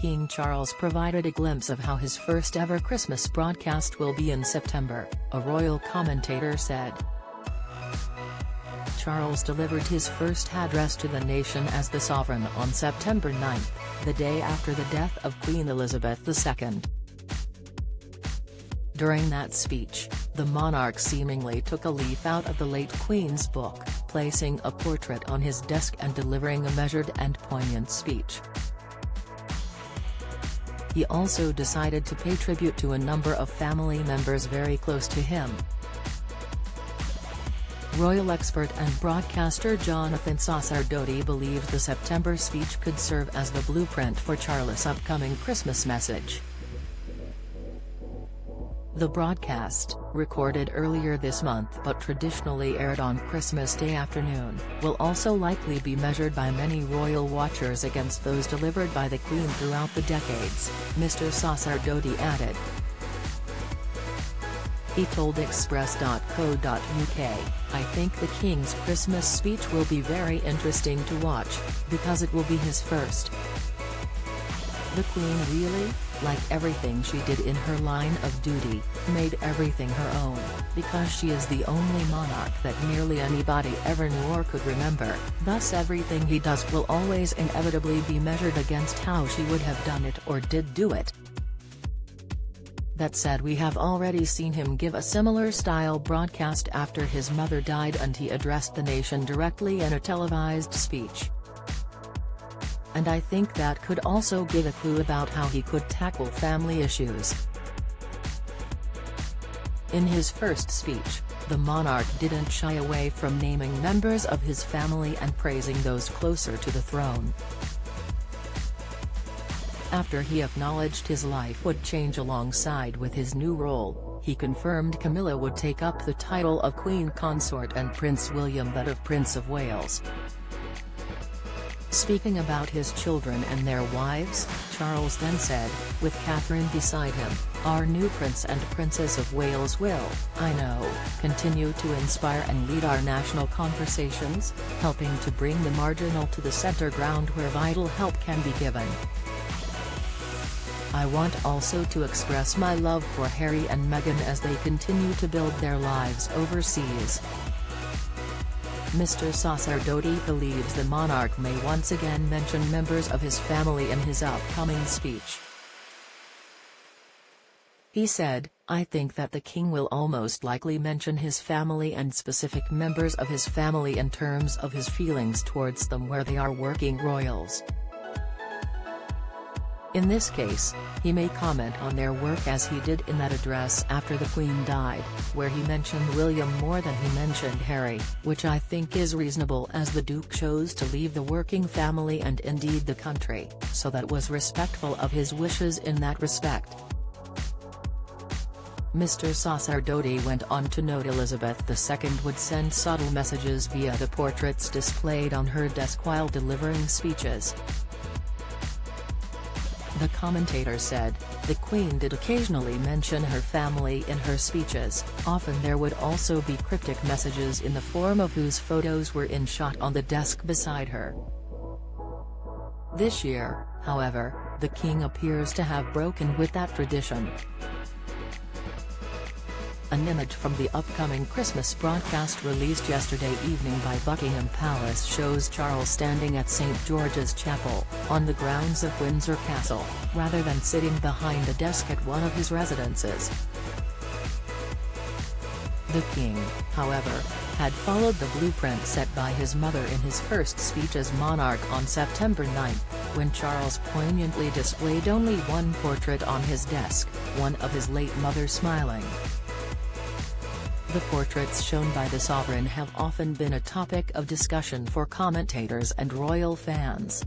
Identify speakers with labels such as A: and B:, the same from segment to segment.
A: King Charles provided a glimpse of how his first ever Christmas broadcast will be in September, a royal commentator said. Charles delivered his first address to the nation as the sovereign on September 9, the day after the death of Queen Elizabeth II. During that speech, the monarch seemingly took a leaf out of the late Queen's book, placing a portrait on his desk and delivering a measured and poignant speech. He also decided to pay tribute to a number of family members very close to him. Royal expert and broadcaster Jonathan Sacerdoti believes the September speech could serve as the blueprint for Charles' upcoming Christmas message. The broadcast, recorded earlier this month but traditionally aired on Christmas Day afternoon, will also likely be measured by many royal watchers against those delivered by the Queen throughout the decades, Mr. Sacerdoti added. He told Express.co.uk, "I think the King's Christmas speech will be very interesting to watch, because it will be his first. The Queen really, like everything she did in her line of duty, made everything her own, because she is the only monarch that nearly anybody ever knew or could remember, thus everything he does will always inevitably be measured against how she would have done it or did do it." That said, we have already seen him give a similar style broadcast after his mother died, and he addressed the nation directly in a televised speech. And I think that could also give a clue about how he could tackle family issues. In his first speech, the monarch didn't shy away from naming members of his family and praising those closer to the throne. After he acknowledged his life would change alongside with his new role, he confirmed Camilla would take up the title of Queen Consort and Prince William that of Prince of Wales. Speaking about his children and their wives, Charles then said, with Catherine beside him, "Our new Prince and Princess of Wales will, I know, continue to inspire and lead our national conversations, helping to bring the marginal to the center ground where vital help can be given. I want also to express my love for Harry and Meghan as they continue to build their lives overseas." Mr. Sacerdoti believes the monarch may once again mention members of his family in his upcoming speech. He said, "I think that the King will almost likely mention his family and specific members of his family in terms of his feelings towards them where they are working royals. In this case, he may comment on their work as he did in that address after the Queen died, where he mentioned William more than he mentioned Harry, which I think is reasonable as the Duke chose to leave the working family and indeed the country, so that was respectful of his wishes in that respect." Mr. Sacerdoti went on to note Elizabeth II would send subtle messages via the portraits displayed on her desk while delivering speeches. The commentator said, "The Queen did occasionally mention her family in her speeches, often there would also be cryptic messages in the form of whose photos were in shot on the desk beside her. This year, however, the King appears to have broken with that tradition." An image from the upcoming Christmas broadcast released yesterday evening by Buckingham Palace shows Charles standing at St. George's Chapel, on the grounds of Windsor Castle, rather than sitting behind a desk at one of his residences. The King, however, had followed the blueprint set by his mother in his first speech as monarch on September 9, when Charles poignantly displayed only one portrait on his desk, one of his late mother smiling. The portraits shown by the sovereign have often been a topic of discussion for commentators and royal fans.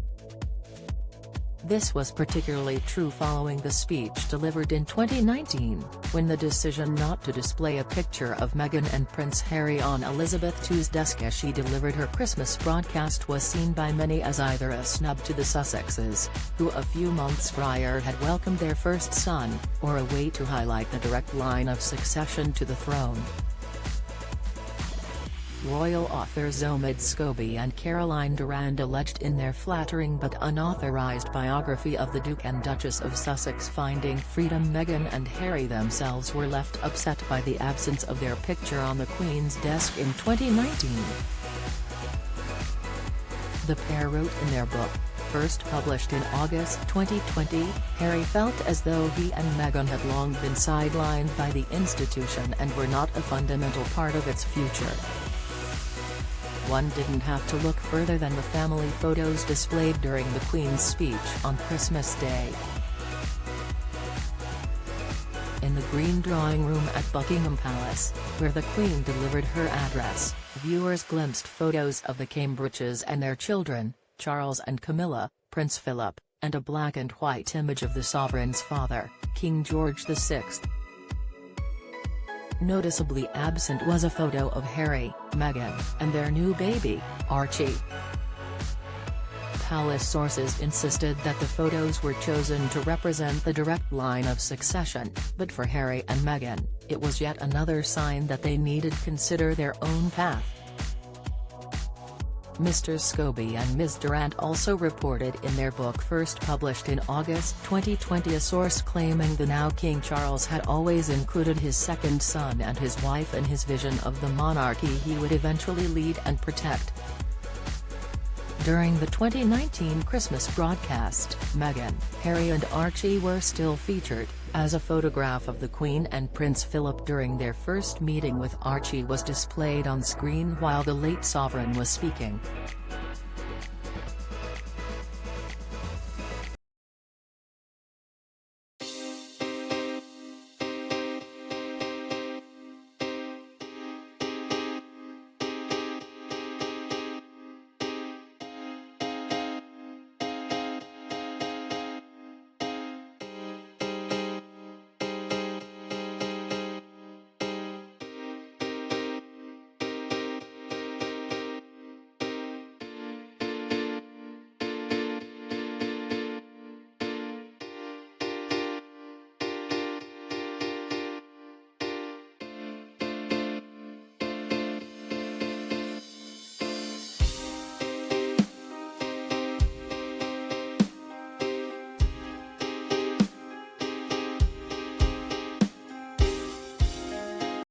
A: This was particularly true following the speech delivered in 2019, when the decision not to display a picture of Meghan and Prince Harry on Elizabeth II's desk as she delivered her Christmas broadcast was seen by many as either a snub to the Sussexes, who a few months prior had welcomed their first son, or a way to highlight the direct line of succession to the throne. royal authors Omid Scobie and Caroline Durand alleged in their flattering but unauthorized biography of the Duke and Duchess of Sussex finding freedom. Meghan and Harry themselves were left upset by the absence of their picture on the Queen's desk in 2019. The pair wrote in their book, first published in August 2020, Harry felt as though he and Meghan had long been sidelined by the institution and were not a fundamental part of its future. One didn't have to look further than the family photos displayed during the Queen's speech on Christmas Day. In the Green Drawing Room at Buckingham Palace, where the Queen delivered her address, viewers glimpsed photos of the Cambridges and their children, Charles and Camilla, Prince Philip, and a black and white image of the sovereign's father, King George VI. Noticeably absent was a photo of Harry, Meghan, and their new baby, Archie. Palace sources insisted that the photos were chosen to represent the direct line of succession, but for Harry and Meghan, it was yet another sign that they needed to consider their own path. Mr. Scobie and Ms. Durand also reported in their book first published in August 2020 a source claiming the now King Charles had always included his second son and his wife in his vision of the monarchy he would eventually lead and protect. During the 2019 Christmas broadcast, Meghan, Harry and Archie were still featured, as a photograph of the Queen and Prince Philip during their first meeting with Archie was displayed on screen while the late sovereign was speaking.